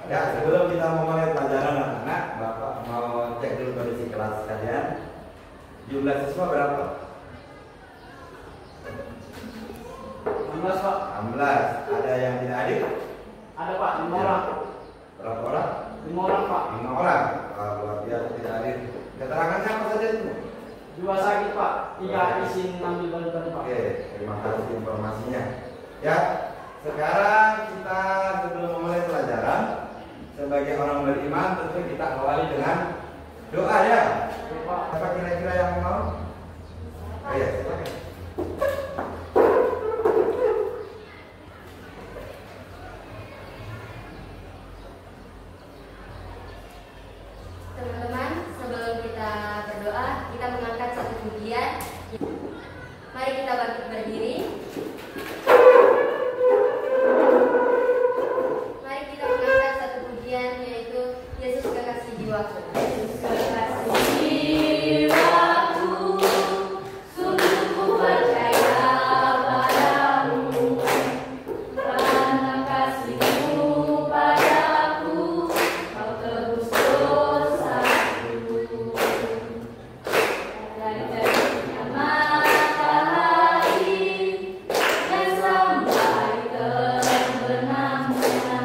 Ya, sebelum kita memulai pelajaran anak-anak, Bapak mau cek dulu kondisi kelas kalian. Jumlah siswa berapa? 16 Pak. 16. Ada yang tidak hadir? Ada Pak, 5 orang. Berapa orang? 5 orang Pak. 5 orang. Luar biasa tidak hadir. Keterangannya apa saja itu? 2 sakit Pak, 3 izin ambil bantuan Pak. Oke, terima kasih informasinya. Ya, sekarang kita sebelum memulai pelajaran, sebagai orang beriman tentu kita awali dengan doa ya. Apa kira-kira yang mau? Oh ya, silakan. Teman-teman, sebelum kita berdoa, kita mengangkat satu pujian. Mari kita bangkit berdiri. Mari kita mengangkat satu pujian, yaitu Yesus Kekasih Jiwaku. Yesus Kekasih Jiwaku, sungguh ku percaya padamu, karena kasih-Mu padaku, Kau tebus dosaku. Dari terbitnya matahari dan sampai terbenamnya,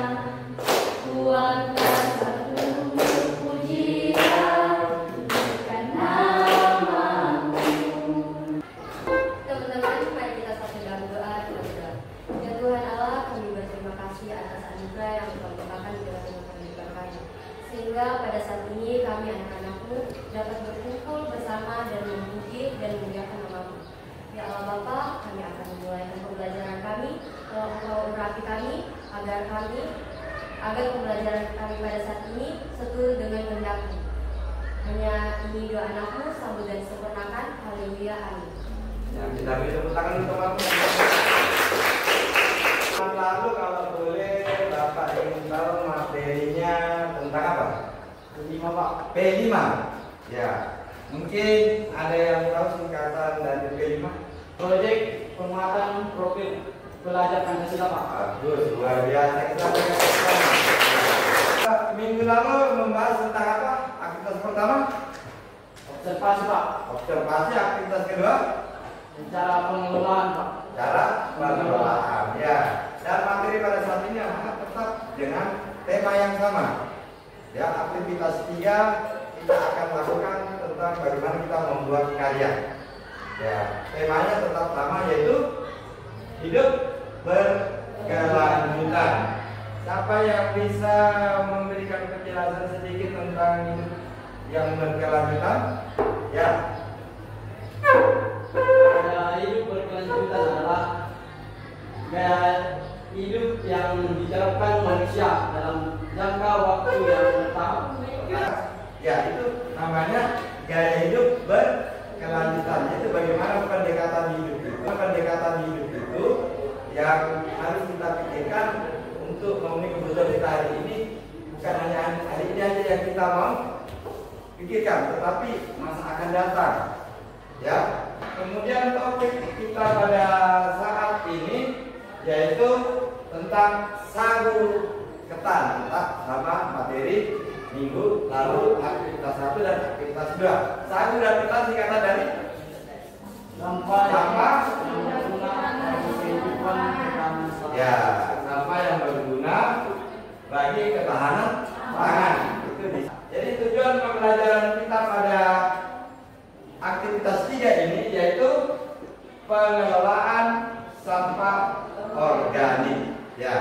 ku angkat satu pujian berikan namamu. Teman-teman, mari kita satu dalam doa, kita berdoa. Ya Tuhan Allah, kami berterima kasih atas anugerah yang Engkau limpahkan di dalam kehidupan kami, sehingga pada saat ini kami anak-anak-Mu dapat berkumpul bersama dan memuji dan memuliakan nama-Mu. Ya Allah Bapa, kami akan memulai pembelajaran kami. Tolong Engkau urapi kami agar pembelajaran kami pada saat ini seturut dengan kehendak-Mu. Hanya ini doa anak-Mu, sambut dan sempurnakan. Haleluya, amin. Ya, kita beri tepuk tangan untuk Bapak. Lalu kalau boleh Bapak ingin tahu materinya tentang apa? 5 Pak. P5. Ya, mungkin ada yang tahu singkatan dari P5? Proyek penguatan profil pelajar Pancasila Pak. Bagus, luar biasa. Kita berikan tepuk tangan. Minggu lalu membahas tentang apa? Aktivitas pertama? Observasi Pak. Observasi. Aktivitas kedua? Cara pengelolaan Pak. Cara pengelolaan. Ya. Dan materi pada saat ini anak tetap dengan tema yang sama. Ya, aktivitas 3 kita akan lakukan tentang bagaimana kita membuat karya. Ya, temanya tetap sama, yaitu hidup berkelanjutan. Siapa yang bisa memberikan penjelasan sedikit tentang hidup yang berkelanjutan? Ya. Gaya hidup berkelanjutan adalah gaya hidup yang diterapkan manusia dalam jangka waktu yang tetap. Ya, itu namanya gaya hidup berkelanjutan. Itu bagaimana pendekatan hidup itu. Pendekatan hidup itu yang harus kita pikirkan untuk memenuhi kebutuhan kita hari ini. Bukan hanya hari ini aja yang kita mau pikirkan, tetapi masa akan datang. Ya. Kemudian topik kita pada saat ini yaitu tentang sagu ketan, tetap sama materi minggu lalu, aktivitas 1 dan aktivitas 2. Sagu dan ketan singkatan dari Sampah sampah. yang berguna bagi kehidupan berbangsa. Ya, sampah yang berguna bagi ketahanan pangan. Itu jadi tujuan pembelajaran kita pada aktivitas 3 ini yaitu pengelolaan sampah organik. Ya.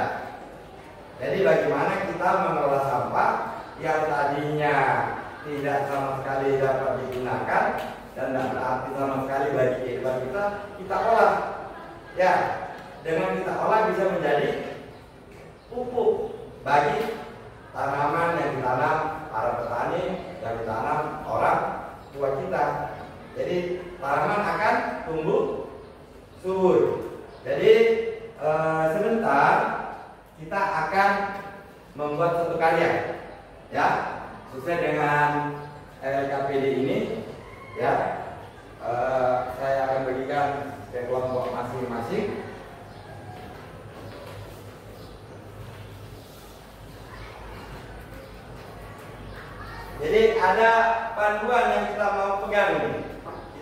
Jadi bagaimana kita mengelola sampah yang tadinya tidak sama sekali dapat digunakan dan tidak berarti sama sekali bagi kehidupan kita olah. Ya, dengan kita olah bisa menjadi pupuk bagi tanaman yang ditanam para petani, yang ditanam orang tua kita. Jadi tanaman akan tumbuh subur. Jadi sebentar kita akan membuat satu karya, ya, sesuai dengan LKPD ini, ya. Saya akan bagikan ke kelompok masing-masing. ada panduan yang kita mau pegang ini.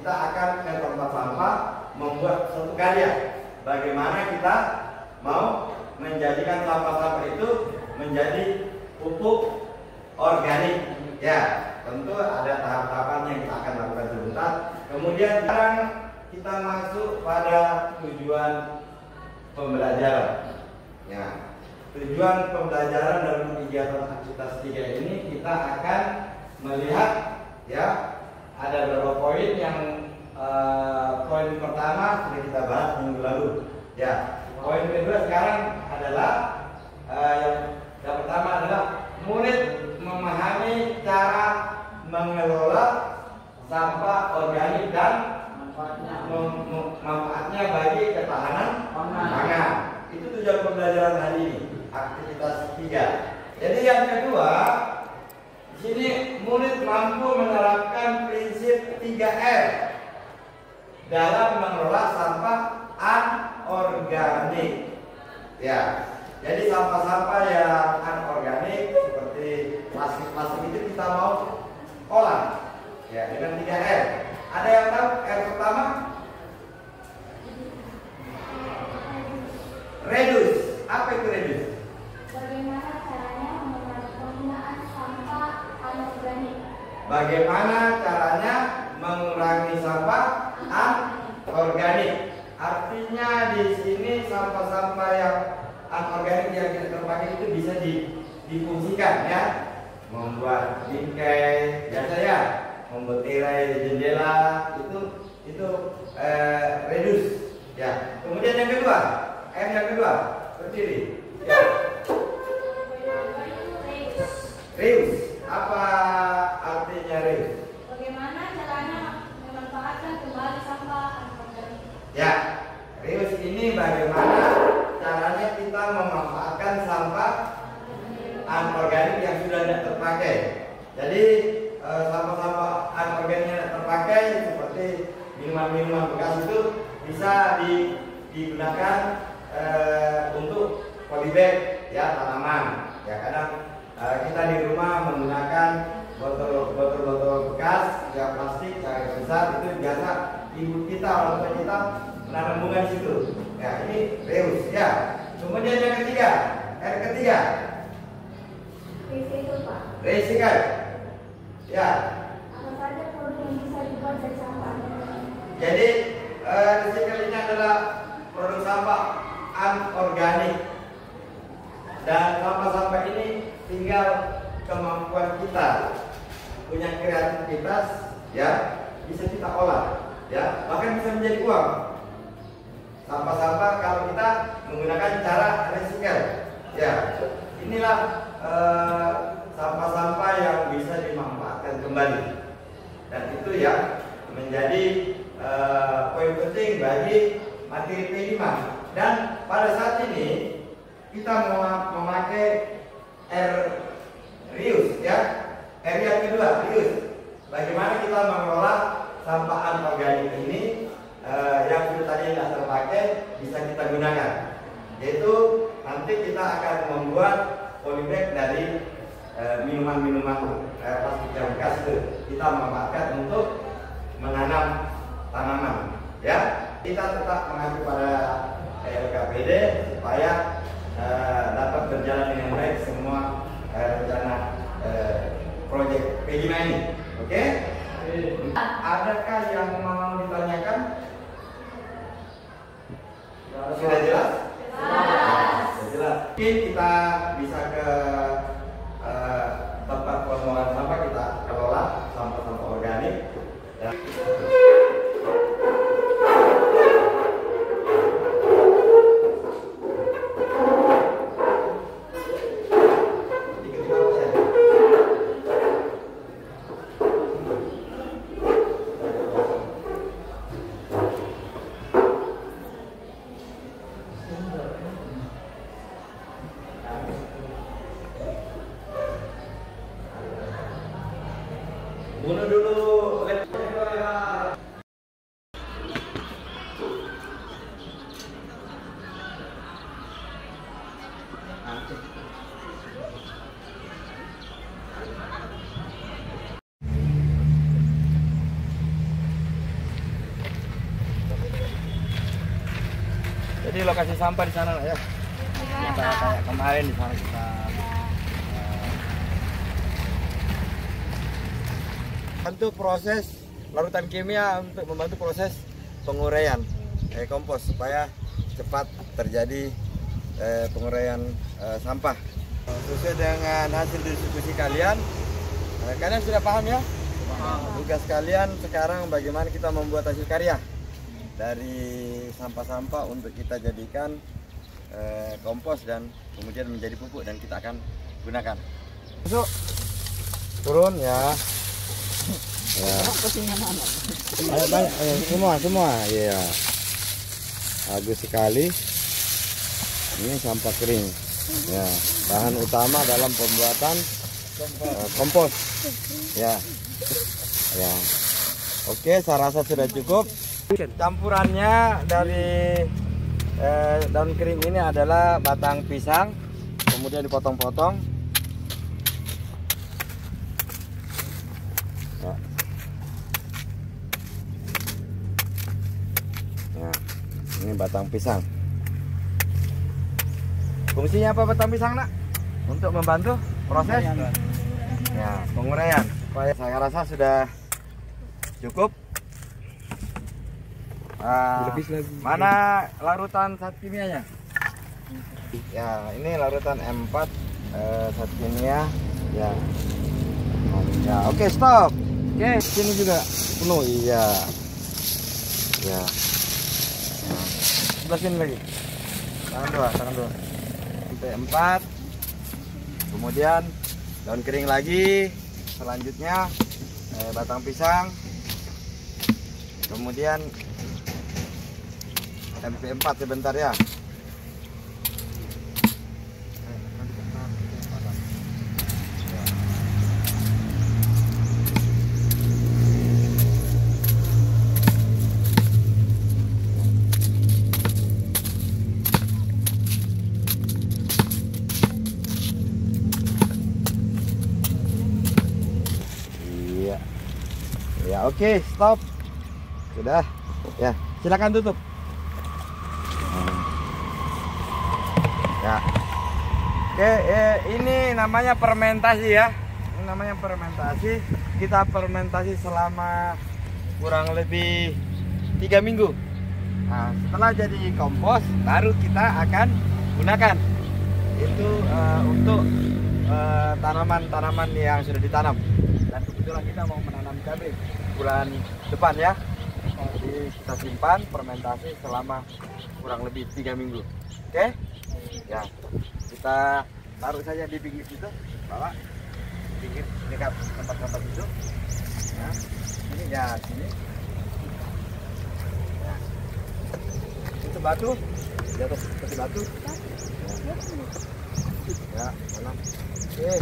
Kita akan ke tempat sampah membuat satu karya. Bagaimana kita mau menjadikan sampah-sampah itu menjadi pupuk organik. Ya, tentu ada tahap-tahapan yang kita akan lakukan sebentar. Kemudian sekarang kita masuk pada tujuan pembelajaran. Ya, tujuan pembelajaran dalam kegiatan aktivitas 3 ini kita akan melihat, ya, ada beberapa poin yang poin pertama sudah kita bahas minggu lalu. Ya, poin kedua sekarang adalah yang pertama adalah murid memahami cara mengelola sampah organik dan manfaatnya bagi ketahanan pangan. Itu tujuan pembelajaran hari ini, aktivitas 3. Jadi yang kedua, di sini murid mampu menerapkan prinsip 3R dalam mengelola sampah anorganik. Ya, jadi sampah-sampah yang anorganik seperti plastik-plastik itu kita mau olah, ya, dengan 3R. Ada yang tahu R pertama? Reduce. Apa itu reduce? Bagaimana caranya mengurangi penggunaan sampah anorganik? Bagaimana caranya mengurangi sampah anorganik? Artinya di sini sampah-sampah yang anorganik yang tidak terpakai itu bisa difungsikan, ya. Membuat bingkai, biasa ya, membuat tirai jendela, itu reduce, ya. Kemudian yang kedua, M yang kedua, berdiri, ya. Reuse. Apa artinya reuse? Bagaimana caranya memanfaatkan kembali sampah anorganik? Ya, reuse ini bagaimana caranya kita memanfaatkan sampah anorganik yang sudah tidak terpakai. Jadi sampah-sampah anorganik yang tidak terpakai seperti minuman-minuman bekas itu bisa digunakan untuk polybag, ya, tanaman. Ya, kadang kita di rumah menggunakan botol-botol bekas yang plastik yang besar, itu biasa ibu kita, orang tua kita menanam bunga di situ. Ya, ini reuse, ya. Kemudian yang ketiga, R ketiga, Recycle, Pak. recycle. Ya. Apa saja produk yang bisa dibuat dari sampah? Jadi recycle ini adalah produk sampah anorganik. Dan sampah-sampah ini tinggal kemampuan kita, punya kreativitas, ya, bisa kita olah, ya, bahkan bisa menjadi uang. Sampah-sampah kalau kita menggunakan cara recycle, ya, inilah sampah-sampah yang bisa dimanfaatkan kembali. Dan itu yang menjadi poin penting bagi materi P5. Dan pada saat ini kita memakai R reuse, ya. R yang kedua, reuse. Bagaimana kita mengelola sampah anorganik ini yang sudah tadi tidak terpakai bisa kita gunakan. Yaitu nanti kita akan membuat polybag dari minuman-minuman plastik yang bekas itu. Kita memanfaatkan untuk menanam tanaman, ya. Kita tetap mengacu pada LKPD supaya dapat berjalan dengan baik semua rencana proyek P5 ini. Oke? Adakah yang mau ditanyakan? Sudah jelas? Sudah jelas. Mungkin kita bisa ke tempat pembuangan sampah, kita kelola sampah-sampah organik. Ya. Jadi lokasi sampah di sana ya. Kita kayak kemarin di sana kita bantu proses larutan kimia untuk membantu proses penguraian kompos supaya cepat terjadi penguraian sampah. Sesuai dengan hasil diskusi kalian, kalian sudah paham ya? Tugas kalian sekarang bagaimana kita membuat hasil karya dari sampah-sampah untuk kita jadikan kompos dan kemudian menjadi pupuk dan kita akan gunakan. Masuk, turun ya. Ya. Semua, ya. Bagus sekali. Ini sampah kering. Ya, bahan utama dalam pembuatan kompos. Ya. Ya. Oke, saya rasa sudah cukup. Campurannya dari daun kering ini adalah batang pisang, kemudian dipotong-potong. Ya. Ya. Ini batang pisang. Fungsinya apa batang pisang, Nak? Untuk membantu proses ya, penguraian. Saya rasa sudah cukup. Mana larutan zat kimianya? Ya, ini larutan M4 zat kimia. Ya. Ya, oke, stop. Oke, sini juga penuh. Iya. Ya. Nah, sebelah sini lagi. Tangan dua. Sampai 4. Kemudian daun kering lagi. Selanjutnya batang pisang. Kemudian MP4 sebentar ya. Iya. Ya, oke, stop. Sudah. Ya, silakan tutup. Ya. Oke, ini namanya fermentasi ya. Ini namanya fermentasi. Kita fermentasi selama kurang lebih 3 minggu. Nah, setelah jadi kompos, baru kita akan gunakan. Itu untuk tanaman-tanaman yang sudah ditanam. Dan kebetulan kita mau menanam cabai bulan depan ya. Jadi kita simpan fermentasi selama kurang lebih 3 minggu. Oke? Ya, kita taruh saja di pinggir situ, bawa pinggir dekat tempat-tempat itu. Ya, ini ya sini. Ya. Itu batu, di atas seperti batu. Ya, mana? Oke,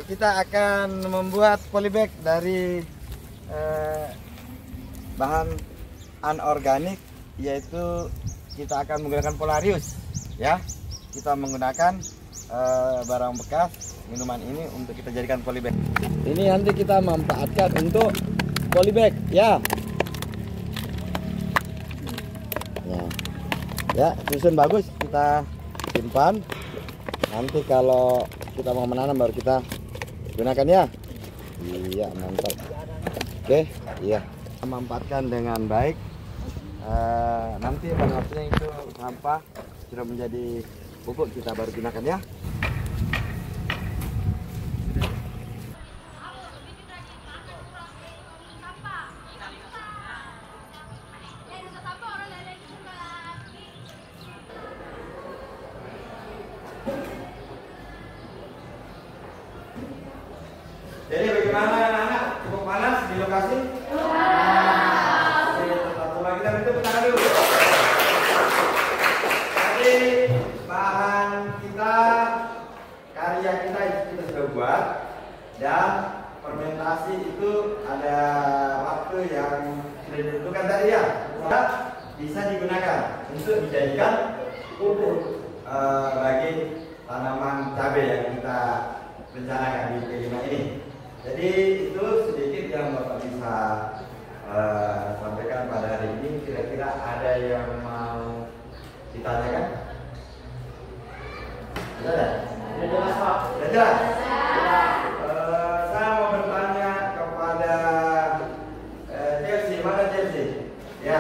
kita akan membuat polybag dari bahan anorganik, yaitu kita akan menggunakan Polarius. Ya, kita menggunakan barang bekas minuman ini untuk kita jadikan polybag. Ini nanti kita manfaatkan untuk polybag ya. Ya, susun bagus, kita simpan. Nanti kalau kita mau menanam baru kita gunakan ya. Iya, mantap. Oke, iya, kita manfaatkan dengan baik. Nanti pada waktunya itu sampah sudah menjadi pupuk, kita baru gunakan ya. Jadi bagaimana anak-anak? Cukup panas di lokasi? Satu lagi kita bentuk tangan dulu. Jadi bahan kita, karya kita sudah buat, dan fermentasi itu ada waktu yang sudah ditentukan tadi ya. Bisa digunakan untuk dijadikan pupuk bagi tanaman cabai yang kita rencanakan di P5 ini. Jadi itu sedikit yang Bapak bisa sampaikan pada hari ini. Kira-kira ada yang mau Ditanyakan? Sudah? Sudah jelas, Pak. Sudah jelas? Saya mau bertanya kepada Chelsea. Mana Chelsea? Ya,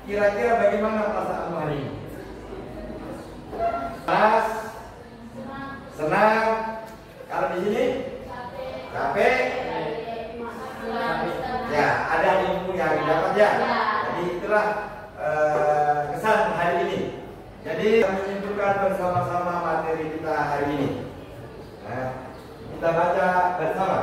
kira-kira bagaimana perasaanmu hari ini? Pas? Senang? Kalau di sini? Capek? Ya, ada ilmu yang didapat ya. Jadi itulah kesan hari ini. Jadi kami menyimpulkan bersama-sama materi kita hari ini. Nah, kita baca bersama.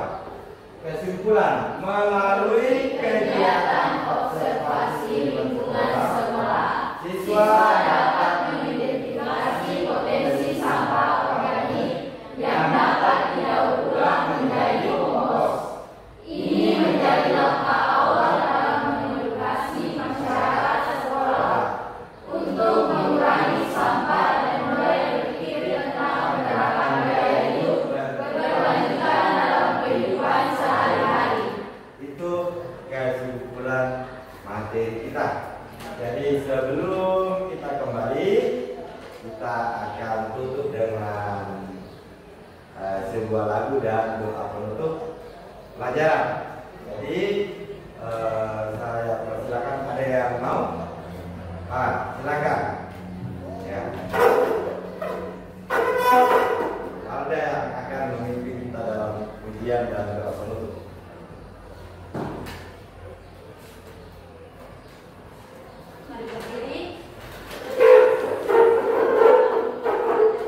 Kesimpulan melalui kegiatan observasi lingkungan sekolah, siswa dapat mengidentifikasi potensi sampah organik yang dapat didaur ulang menjadi kompos. Ini menjadi langkah awal dalam mengedukasi masyarakat sekolah untuk mengurangi sampah dan mulai berpikir tentang penerapan gaya hidup berkelanjutan dalam kehidupan sehari-hari. Itu kesimpulan materi kita. Jadi sebelum kita kembali, kita akan tutup dengan sebuah lagu dan doa penutup pelajaran. Jadi saya persilakan, ada yang mau? Silakan. Ya. Ada yang akan memimpin kita dalam ujian dan doa penutup. Mari berdiri.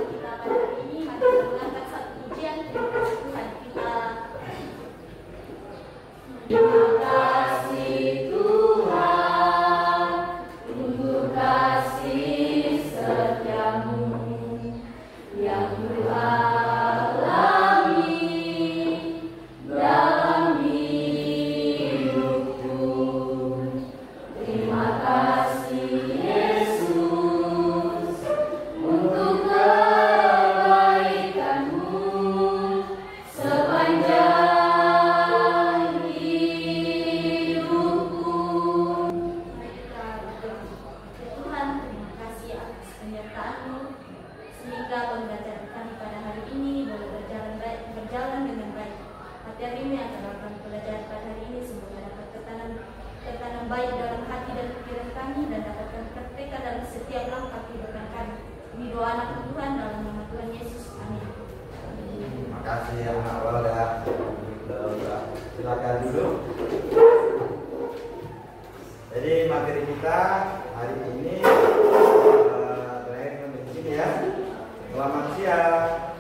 Kita pada hari ini mari kita mengangkat satu pujian. Terima kasih Tuhan kita. Terima kasih Tuhan untuk kasih setiamu yang alami dalam hidupku. Terima kasih Yesus untuk kebaikanmu sepanjang hidupku. Tuhan, terima kasih atas penyertaan-Mu sehingga pembelajaran kami pada hari ini boleh berjalan dengan baik. Materi yang akan belajar pada hari ini semoga dapat tertanam baik dalam hati dan pikiran kami dan dapat terpraktikkan dalam setiap langkah kehidupan kami. Ini doa anak Tuhan dalam nama Tuhan Yesus. Amin. Terima kasih yang awal ya. Silakan duduk. Jadi materi kita hari ini terakhir di sini ya. Selamat siang.